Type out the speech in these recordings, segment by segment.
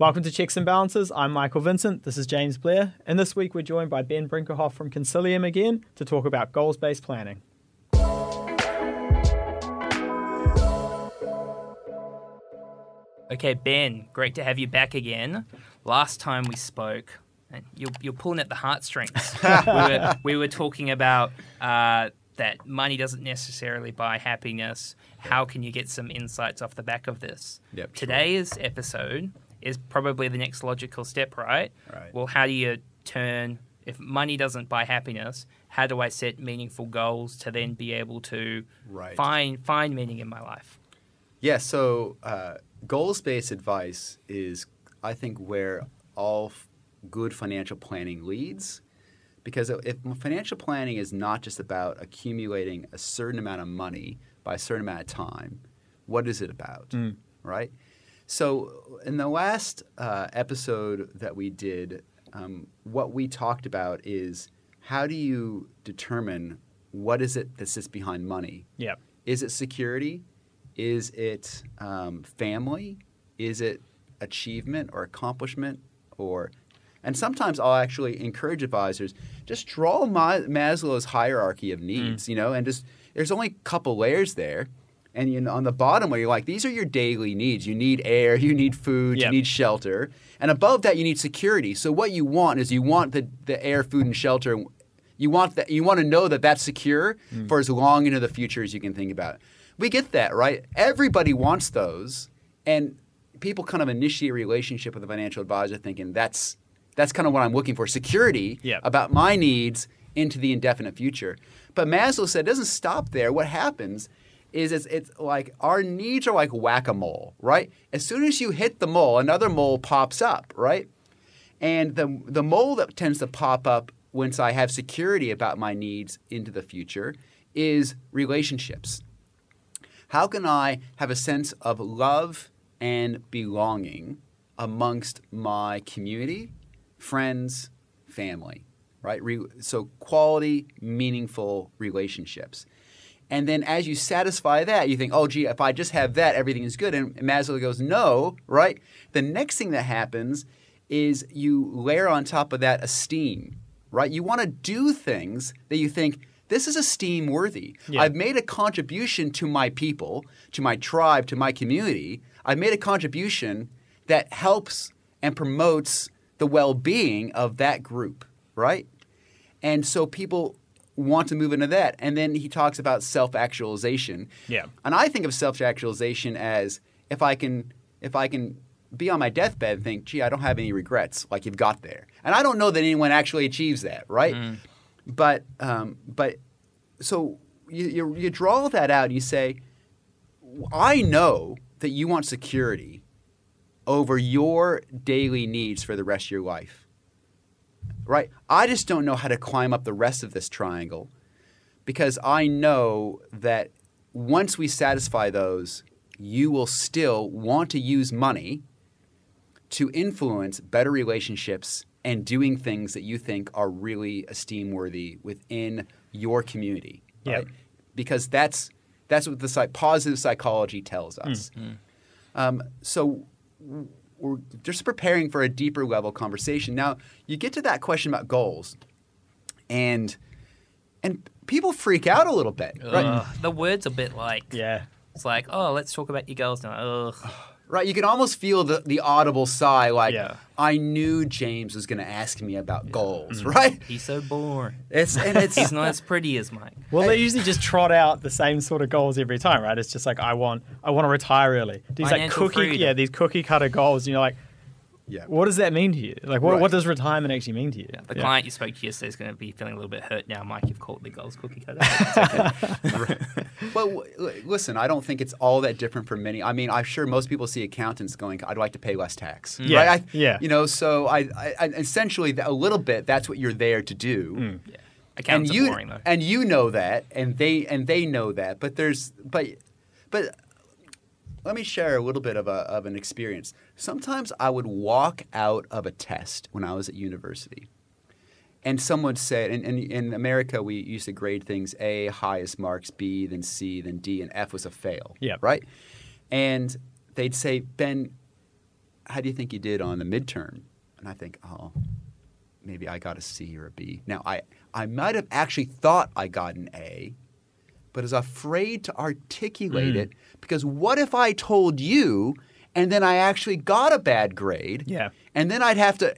Welcome to Checks and Balances. I'm Michael Vincent. This is James Blair. And this week we're joined by Ben Brinkerhoff from Consilium again to talk about goals-based planning. Okay, Ben, great to have you back again. Last time we spoke, and you're pulling at the heartstrings. we were talking about that money doesn't necessarily buy happiness. How can you get some insights off the back of this? Yep, Today's episode is probably the next logical step, right? Right. Well, how do you turn, if money doesn't buy happiness, how do I set meaningful goals to then be able to find meaning in my life? Yeah, so goals-based advice is, I think, where all good financial planning leads. Because if financial planning is not just about accumulating a certain amount of money by a certain amount of time, what is it about, right? So in the last episode that we did, what we talked about is how do you determine what is it that sits behind money? Yep. Is it security? Is it family? Is it achievement or accomplishment? And sometimes I'll actually encourage advisors, just draw Maslow's hierarchy of needs, and just there's only a couple layers there. And on the bottom where you're like, these are your daily needs. You need air, you need food, you need shelter. And above that, you need security. So what you want is you want the air, food, and shelter. You want to know that that's secure for as long into the future as you can think about. We get that, right? Everybody wants those. And people kind of initiate a relationship with a financial advisor thinking that's kind of what I'm looking for, security about my needs into the indefinite future. But Maslow said it doesn't stop there. What happens is it's like our needs are like whack-a-mole, right? As soon as you hit the mole, another mole pops up, right? And the mole that tends to pop up once I have security about my needs into the future is relationships. How can I have a sense of love and belonging amongst my community, friends, family, right? So quality, meaningful relationships. And then as you satisfy that, you think, oh, gee, if I just have that, everything is good. And Maslow goes, no, right? The next thing that happens is you layer on top of that esteem, right? You want to do things that you think, this is esteem worthy. Yeah. I've made a contribution to my people, to my tribe, to my community. I've made a contribution that helps and promotes the well-being of that group, right? And so people want to move into that. And then he talks about self-actualization. Yeah. And I think of self-actualization as if I can be on my deathbed and think, gee, I don't have any regrets, like you've got there. And I don't know that anyone actually achieves that, right? But so you draw that out and you say, I know that you want security over your daily needs for the rest of your life. Right? I just don't know how to climb up the rest of this triangle because I know that once we satisfy those, you will still want to use money to influence better relationships and doing things that you think are really esteem-worthy within your community. Right? Because that's what the positive psychology tells us. So we're just preparing for a deeper level conversation. Now, you get to that question about goals, and people freak out a little bit. Right? The word's a bit like, it's like, oh, let's talk about your goals now. Right, you can almost feel the audible sigh, like, I knew James was going to ask me about goals, right? He's so boring. He's not as pretty as Mike. Well, they usually just trot out the same sort of goals every time, right? It's just like, I want to retire early. These these cookie cutter goals, and you're like, what does that mean to you? Like, what does retirement actually mean to you? The client you spoke to yesterday is going to be feeling a little bit hurt now, Mike. You've called the goals cookie cutter. Well, listen, I don't think it's all that different for many. I mean, I'm sure most people see accountants going, I'd like to pay less tax. Right? So I essentially, a little bit, that's what you're there to do. Accountants are boring, though. And you know that, and they know that. But let me share a little bit of an experience. Sometimes I would walk out of a test when I was at university. And someone said, and in America, we used to grade things A, highest marks, B, then C, then D, and F was a fail. Right? And they'd say, Ben, how do you think you did on the midterm? And I think, oh, maybe I got a C or a B. Now, I might have actually thought I got an A, but is afraid to articulate it because what if I told you and then I actually got a bad grade? Yeah. And then I'd have to,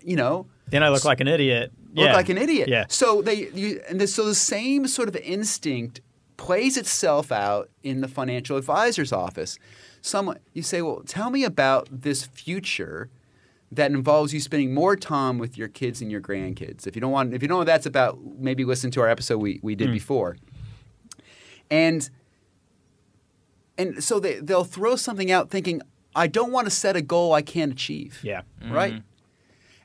Then I look like an idiot. Look like an idiot. Yeah. So so the same sort of instinct plays itself out in the financial advisor's office. You say, well, tell me about this future that involves you spending more time with your kids and your grandkids. If you don't know what that's about, maybe listen to our episode we did before. And so they'll throw something out thinking, I don't want to set a goal I can't achieve. Yeah. Right?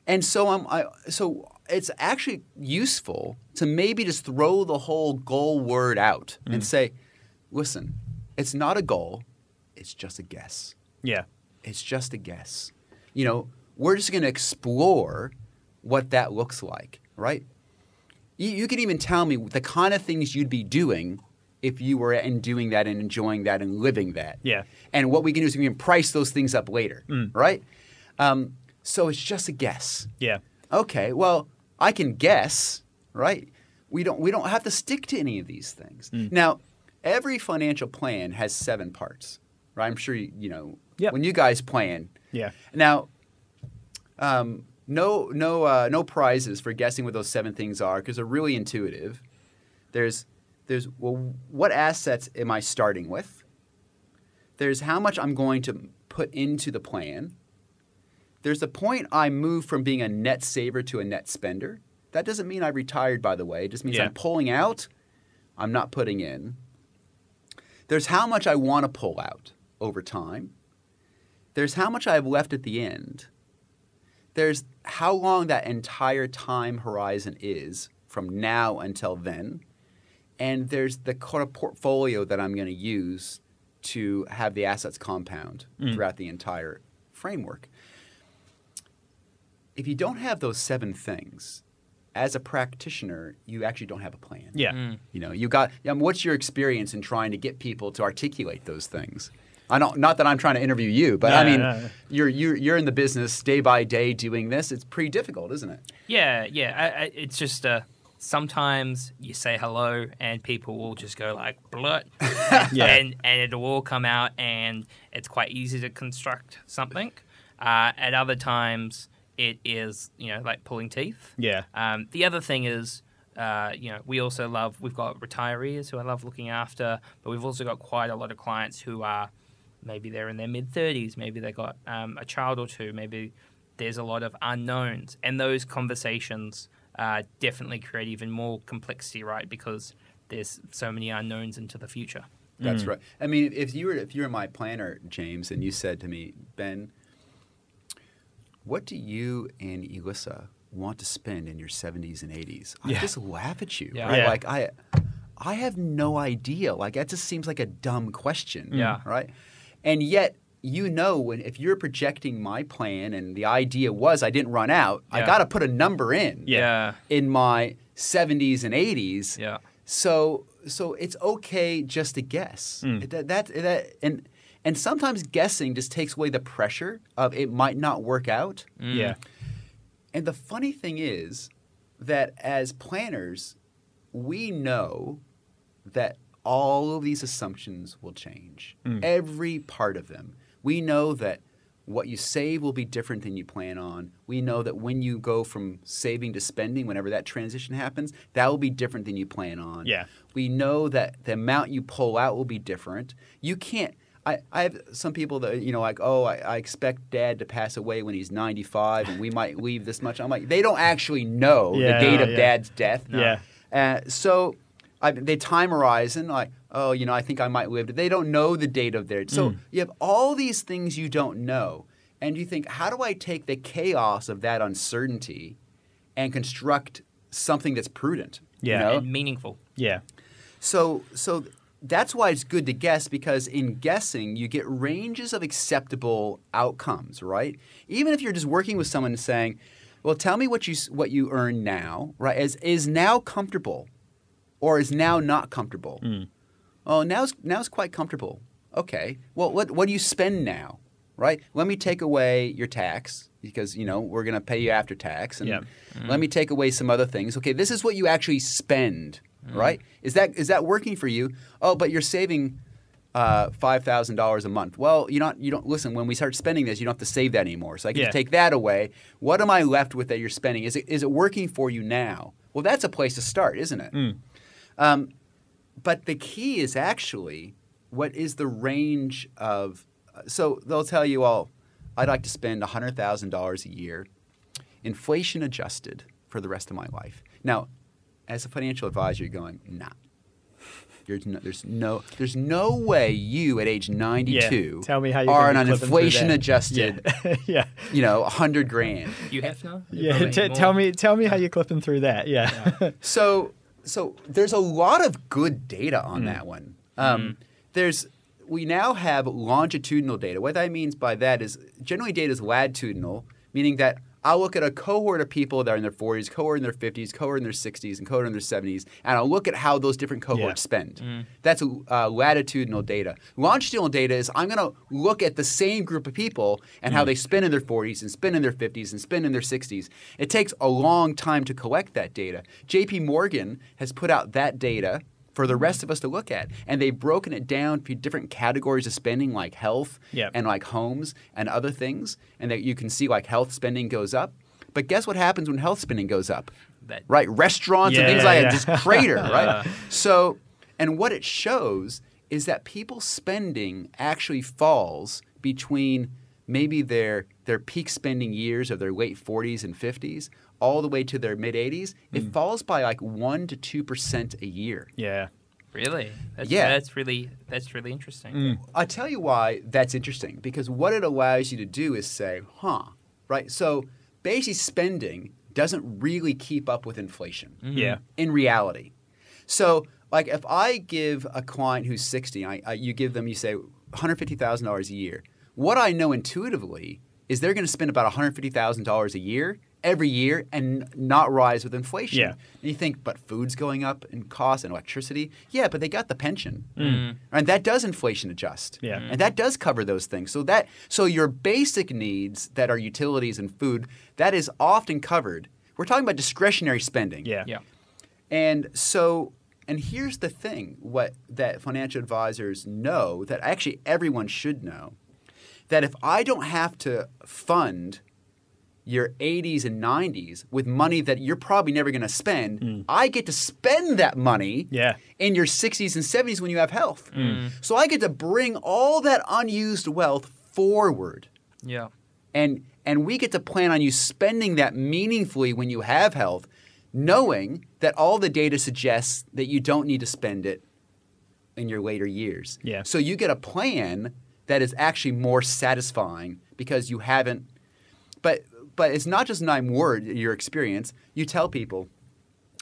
And so so it's actually useful to maybe just throw the whole goal word out and say, listen, it's not a goal, it's just a guess. Yeah. It's just a guess. We're just going to explore what that looks like, right? You can even tell me the kind of things you'd be doing if you were doing that and enjoying that and living that. Yeah. And what we can do is we can price those things up later, right? So it's just a guess. Yeah. Okay, well, I can guess, right? We don't have to stick to any of these things. Now, every financial plan has 7 parts, right? I'm sure when you guys plan. Yeah. Now, no prizes for guessing what those 7 things are because they're really intuitive. There's what assets am I starting with? There's how much I'm going to put into the plan. There's the point I move from being a net saver to a net spender. That doesn't mean I retired, by the way. It just means I'm pulling out. I'm not putting in. There's how much I want to pull out over time. There's how much I have left at the end. There's how long that entire time horizon is from now until then. And there's the kind of portfolio that I'm going to use to have the assets compound throughout the entire framework. If you don't have those 7 things, as a practitioner, you actually don't have a plan. Yeah. What's your experience in trying to get people to articulate those things? Not that I'm trying to interview you, but you're in the business day by day doing this. It's pretty difficult, isn't it? Yeah. It's just sometimes you say hello and people will just go like blut, and it'll all come out, and it's quite easy to construct something. At other times, it is like pulling teeth. Yeah. The other thing is, we've got retirees who I love looking after, but we've also got quite a lot of clients who are maybe they're in their mid-30s, maybe they got a child or two, maybe there's a lot of unknowns, and those conversations definitely create even more complexity, right? Because there's so many unknowns into the future. That's right. I mean, if you were my planner, James, and you said to me, Ben, what do you and Elissa want to spend in your 70s and 80s? I just laugh at you. Yeah. Right? Yeah. Like I have no idea. Like that just seems like a dumb question. Yeah. Right. And yet, if you're projecting my plan and the idea was I didn't run out, I got to put a number in. Yeah. In my 70s and 80s. Yeah. So it's okay just to guess. And sometimes guessing just takes away the pressure of it might not work out. Yeah. And the funny thing is that as planners, we know that all of these assumptions will change. Every part of them. We know that what you save will be different than you plan on. We know that when you go from saving to spending, whenever that transition happens, that will be different than you plan on. Yeah. We know that the amount you pull out will be different. You can't. I have some people that, I expect Dad to pass away when he's 95 and we might leave this much. I'm like, they don't actually know the date of Dad's death. No. Yeah. So they time horizon, like, I think I might live. They don't know the date of their. So you have all these things you don't know. And you think, how do I take the chaos of that uncertainty and construct something that's prudent? Yeah. And meaningful. Yeah. So that's why it's good to guess, because in guessing, you get ranges of acceptable outcomes, right? Even if you're just working with someone and saying, well, tell me what you earn now, right? Is now comfortable or is now not comfortable? Oh, now's quite comfortable. Okay. Well, what do you spend now? right? Let me take away your tax because, we're going to pay you after tax. And let me take away some other things. Okay, this is what you actually spend, right? Is that working for you? Oh, but you're saving $5,000 a month. Well, you don't listen, when we start spending this, you don't have to save that anymore. So I can take that away. What am I left with that you're spending? Is it working for you now? Well, that's a place to start, isn't it? But the key is actually what is the range of so they'll tell you, I'd like to spend $100,000 a year, inflation adjusted, for the rest of my life. Now, as a financial advisor, you're going, nah. There's no way you at age 92 Tell me how you're are on an inflation adjusted, $100,000. You have to? Yeah. Tell me how you're clipping through that. Yeah. So there's a lot of good data on that one. We now have longitudinal data. What that means by that is generally data is latitudinal, meaning that I'll look at a cohort of people that are in their 40s, cohort in their 50s, cohort in their 60s, and cohort in their 70s, and I'll look at how those different cohorts spend. That's latitudinal data. Longitudinal data is I'm going to look at the same group of people and how they spend in their 40s and spend in their 50s and spend in their 60s. It takes a long time to collect that data. JP Morgan has put out that data for the rest of us to look at. And they've broken it down to different categories of spending like health and like homes and other things. And that you can see like health spending goes up. But guess what happens when health spending goes up? Right? Restaurants and things like that just crater, right? So, and what it shows is that people's spending actually falls between maybe their peak spending years of their late 40s and 50s all the way to their mid-80s. It falls by like 1 to 2% a year. Yeah. Really? That's really interesting. I'll tell you why that's interesting. Because what it allows you to do is say, right? So basically spending doesn't really keep up with inflation in reality. So like if I give a client who's 60, you say $150,000 a year. What I know intuitively is they're going to spend about $150,000 a year every year and not rise with inflation. Yeah. And you think, but food's going up in cost and electricity. Yeah, but they got the pension. And that does inflation adjust. Yeah. And that does cover those things. So your basic needs that are utilities and food, that is often covered. We're talking about discretionary spending. Yeah. And here's the thing, what that financial advisors know, that actually everyone should know, that if I don't have to fund your 80s and 90s with money that you're probably never going to spend, I get to spend that money in your 60s and 70s when you have health. So I get to bring all that unused wealth forward. Yeah. And we get to plan on you spending that meaningfully when you have health, knowing that all the data suggests that you don't need to spend it in your later years. Yeah. So you get a plan that is actually more satisfying because you haven't – but it's not just your experience. You tell people,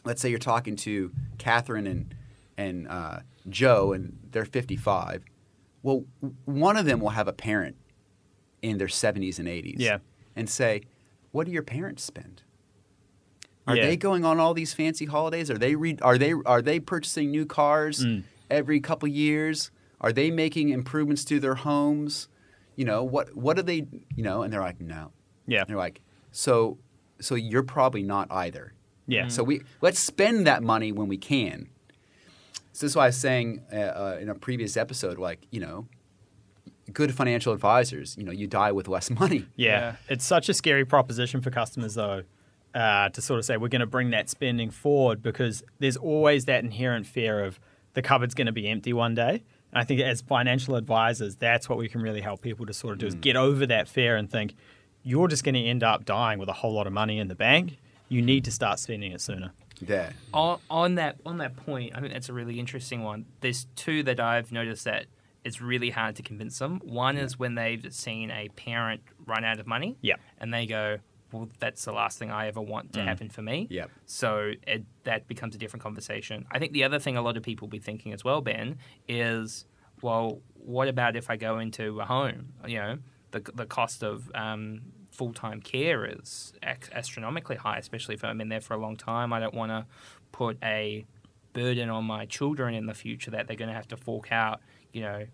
let's say you're talking to Catherine and Joe and they're 55. Well, one of them will have a parent in their 70s and 80s and say, what do your parents spend? Are they going on all these fancy holidays? Are they purchasing new cars every couple years? Are they making improvements to their homes? What do they? And they're like, no. Yeah. And they're like, so you're probably not either. Yeah. So let's spend that money when we can. So this is why I was saying in a previous episode, good financial advisors, you die with less money. Yeah. It's such a scary proposition for customers, though, to sort of say we're going to bring that spending forward because there's always that inherent fear of the cupboard's going to be empty one day. And I think as financial advisors, that's what we can really help people to sort of do is get over that fear and think you're just going to end up dying with a whole lot of money in the bank. You need to start spending it sooner. Yeah. On that point, I think that's a really interesting one. There's two that I've noticed that it's really hard to convince them. One is when they've seen a parent run out of money. Yeah. And they go, well, that's the last thing I ever want to happen for me. Yep. So that becomes a different conversation. I think the other thing a lot of people will be thinking as well, Ben, is, well, what about if I go into a home? The cost of full-time care is astronomically high, especially if I'm in there for a long time. I don't want to put a burden on my children in the future that they're going to have to fork out, $50,000,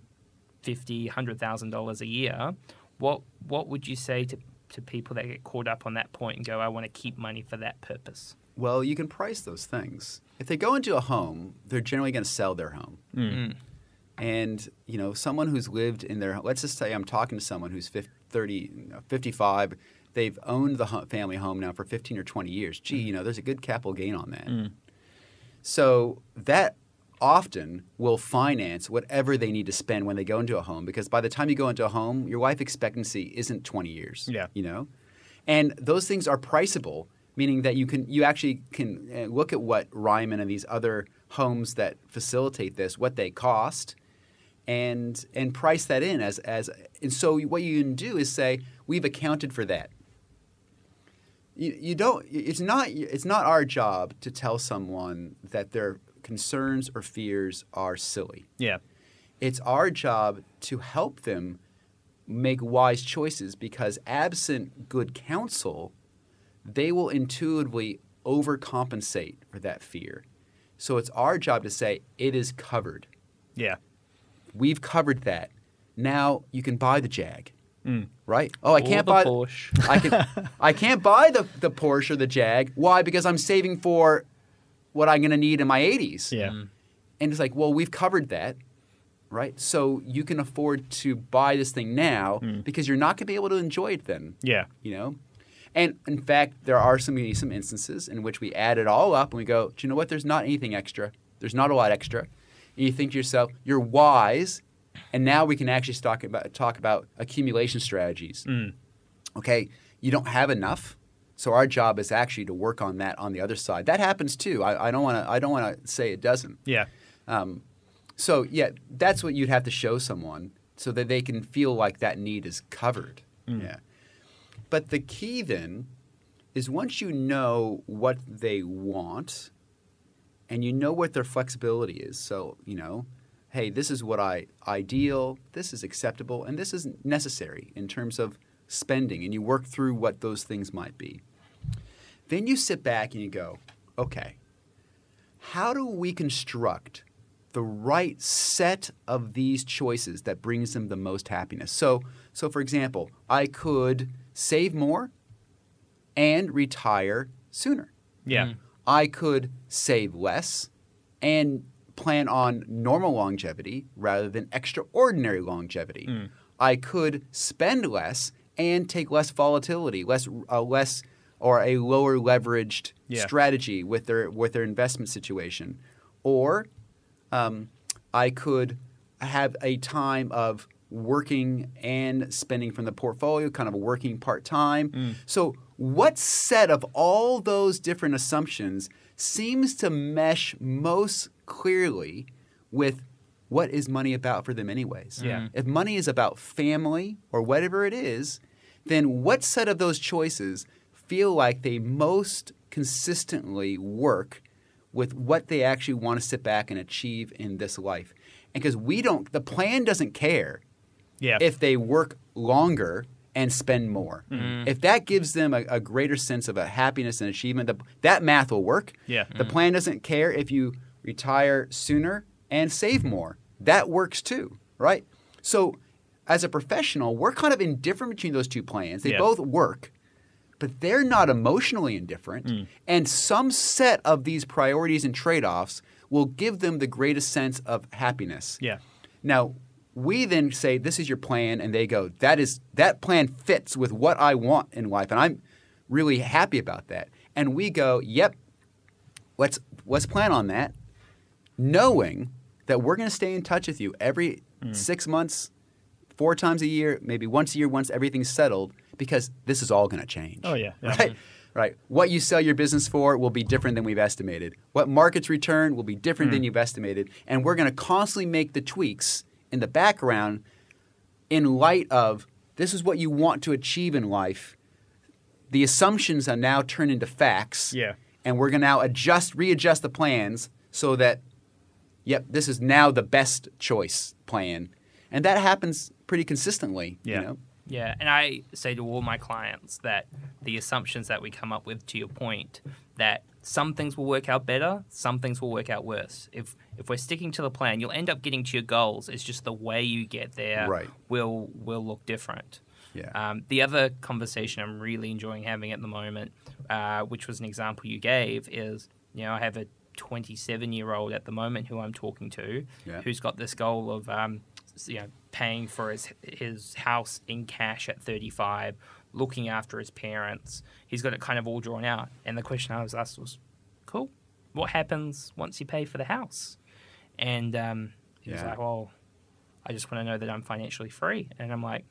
$100,000 a year. What would you say to people that get caught up on that point and go, I want to keep money for that purpose? Well, you can price those things. If they go into a home, they're generally going to sell their home. And, someone who's lived in their home, let's just say I'm talking to someone who's 55. They've owned the family home now for 15 or 20 years. Gee, there's a good capital gain on that. So that often will finance whatever they need to spend when they go into a home, because by the time you go into a home, your life expectancy isn't 20 years. And those things are priceable, meaning that you actually can look at what Ryman and these other homes that facilitate this, what they cost, and price that in and so what you can do is say, we've accounted for that. It's not our job to tell someone that their concerns or fears are silly. It's our job to help them make wise choices, because absent good counsel, they will intuitively overcompensate for that fear. So it's our job to say, it is covered. We've covered that. Now you can buy the Jag. Right? Oh, I can't buy Porsche. I can't buy the Porsche or the Jag. Why? Because I'm saving for what I'm going to need in my 80s. And it's like, well, we've covered that, right? So you can afford to buy this thing now because you're not going to be able to enjoy it then. And in fact, there are some instances in which we add it all up and we go, do you know what? There's not anything extra. There's not a lot extra. And you think to yourself, you're wise. And now we can actually talk about accumulation strategies. Okay, you don't have enough, so our job is actually to work on that on the other side. That happens too. I don't want to say it doesn't. So that's what you'd have to show someone so that they can feel like that need is covered. But the key then is, once you know what they want and you know what their flexibility is, so hey, this is what ideal, this is acceptable, and this is necessary in terms of spending, and you work through what those things might be. Then you sit back and you go, okay, how do we construct the right set of these choices that brings them the most happiness? So for example, I could save more and retire sooner. I could save less and plan on normal longevity rather than extraordinary longevity. I could spend less and take less volatility, less or a lower leveraged strategy with their investment situation. Or I could have a time of working and spending from the portfolio, kind of working part-time. So what set of all those different assumptions seems to mesh most clearly with what is money about for them anyways? If money is about family or whatever it is, then what set of those choices feel like they most consistently work with what they actually want to sit back and achieve in this life? And because the plan doesn't care if they work longer and spend more. If that gives them a greater sense of a happiness and achievement, that math will work. The plan doesn't care if you retire sooner and save more. That works too, right? So as a professional, we're kind of indifferent between those two plans. They both work, but they're not emotionally indifferent. And some set of these priorities and trade-offs will give them the greatest sense of happiness. Now, we then say, this is your plan, and they go, that plan fits with what I want in life, and I'm really happy about that. And we go, yep, let's plan on that, knowing that we're going to stay in touch with you every 6 months, 4 times a year, maybe once a year, once everything's settled, because this is all going to change. Right? What you sell your business for will be different than we've estimated. What markets return will be different than you've estimated. And we're going to constantly make the tweaks in the background in light of this is what you want to achieve in life. The assumptions are now turned into facts. And we're going to now readjust the plans so that, this is now the best choice plan. And that happens pretty consistently. You know? And I say to all my clients that the assumptions that we come up with, to your point, that some things will work out better, some things will work out worse. If we're sticking to the plan, you'll end up getting to your goals. It's just the way you get there will look different. Yeah. The other conversation I'm really enjoying having at the moment, which was an example you gave, is, I have a 27-year-old at the moment who I'm talking to, who's got this goal of, paying for his house in cash at 35, looking after his parents. He's got it kind of all drawn out. And the question I was asked was, cool, what happens once you pay for the house? And he was like, well, I just want to know that I'm financially free. And I'm like,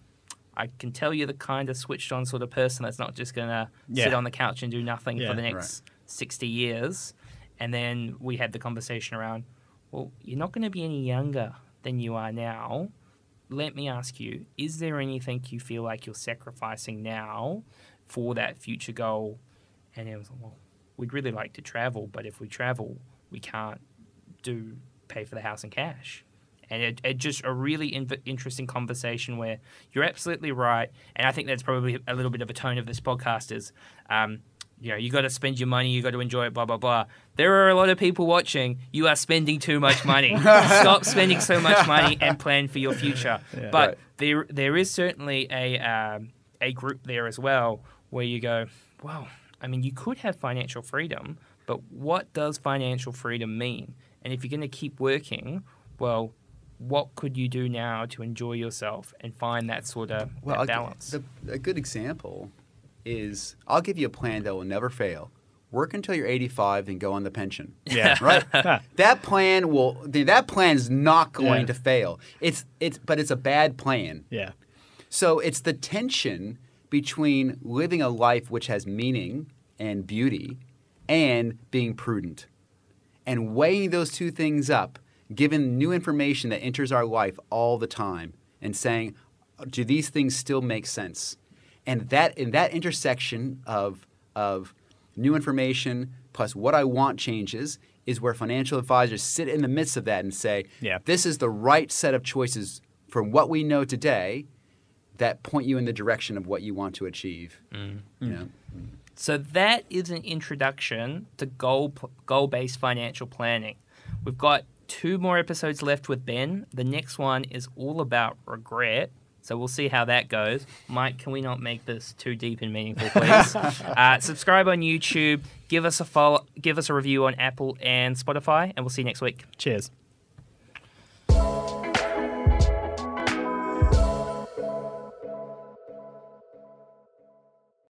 I can tell you're the kind of switched on sort of person that's not just going to sit on the couch and do nothing for the next 60 years. And then we had the conversation around, well, you're not going to be any younger than you are now. Let me ask you, is there anything you feel like you're sacrificing now for that future goal? And he was like, well, we'd really like to travel, but if we travel, we can't pay for the house in cash. And it just a really interesting conversation where you're absolutely right. And I think that's probably a little bit of a tone of this podcast is, you got to spend your money, you got to enjoy it, blah, blah, blah. There are a lot of people watching. You are spending too much money. Stop spending so much money and plan for your future. Yeah. But there is certainly a group there as well where you go, well, I mean, you could have financial freedom, but what does financial freedom mean? And if you're going to keep working, well, what could you do now to enjoy yourself and find that sort of balance? A good example is, I'll give you a plan that will never fail. Work until you're 85 and go on the pension. Yeah. Right? That plan is not going to fail. But it's a bad plan. Yeah. So it's the tension between living a life which has meaning and beauty and being prudent. And weighing those two things up, given new information that enters our life all the time, and saying, do these things still make sense? And that in that intersection of new information plus what I want changes is where financial advisors sit in the midst of that and say, this is the right set of choices from what we know today that point you in the direction of what you want to achieve. So that is an introduction to goal-based financial planning. We've got 2 more episodes left with Ben. The next one is all about regret. So we'll see how that goes. Mike, can we not make this too deep and meaningful, please? Subscribe on YouTube. Give us a follow. Give us a review on Apple and Spotify, and we'll see you next week. Cheers.